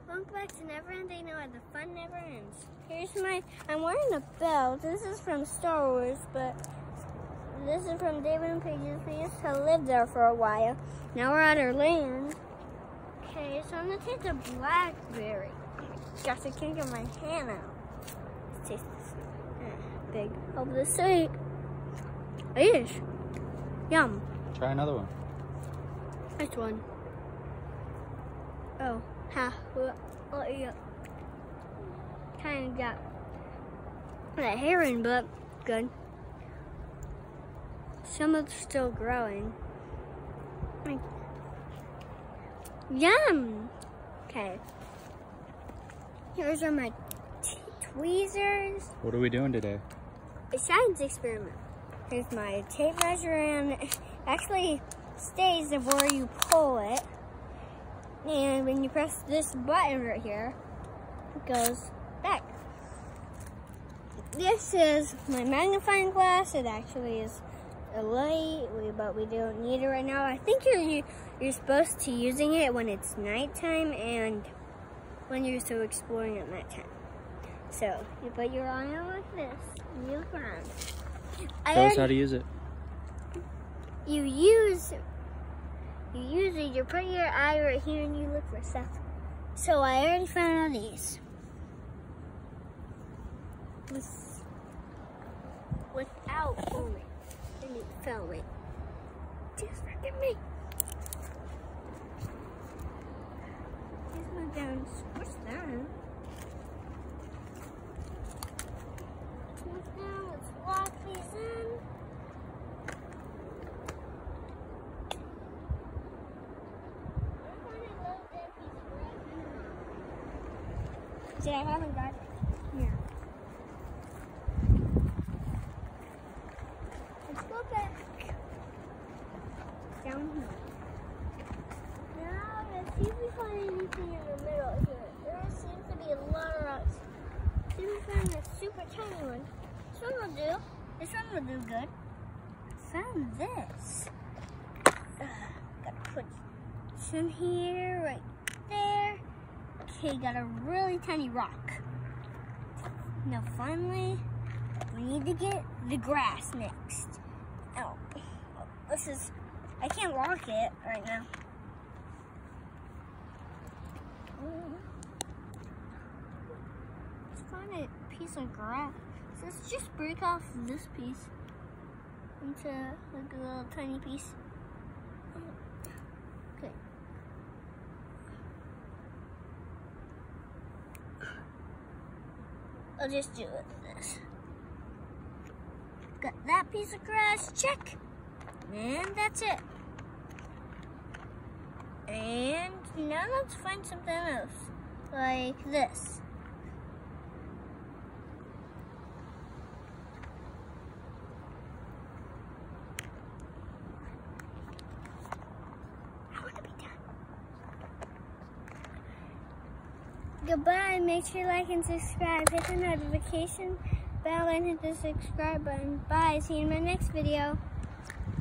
Welcome back to Never Ending Where the fun never ends. I'm wearing a belt. This is from Star Wars, but this is from David and Pages. We used to live there for a while. Now we're at our land. Okay, so I'm gonna take the blackberry. Gosh, I can't get my hand out. Let's taste this. Big. Hope this sweet. Yeesh. Yum. Try another one. Which one? Oh, ha. Yeah. Kind of got that hair in, but good. Some of it's still growing. Yum! Okay. Here's are my tweezers. What are we doing today? A science experiment. Here's my tape measure, and it actually stays of where you pull it. And when you press this button right here, it goes back. This is my magnifying glass. It actually is a light, but we don't need it right now. I think you're supposed to using it when it's nighttime and when you're still exploring at nighttime. So you put your eye on like this, and you look around. Tell us how to use it. You use it. You put your eye right here and you look for stuff. So I already found all these. Without filming. I need to film it. Just look at me. Here's my down. What's that? Now let's lock these in. See, I haven't got it. Yeah. Let's go back down here. Now let's see if we find anything in the middle here. There seems to be a lot of rocks. See if we find a super tiny one. This one will do. This one will do good. Found this. Gotta put this in here, right there. Okay, got a really tiny rock. Now finally, we need to get the grass next. Oh, I can't walk it right now. Let's find a piece of grass. So let's just break off this piece into like a little tiny piece. Okay. I'll just do it like this. Got that piece of grass, check. And that's it. And now let's find something else, like this. I want to be done. Goodbye. Make sure you like and subscribe. Hit the notification bell and hit the subscribe button. Bye. See you in my next video.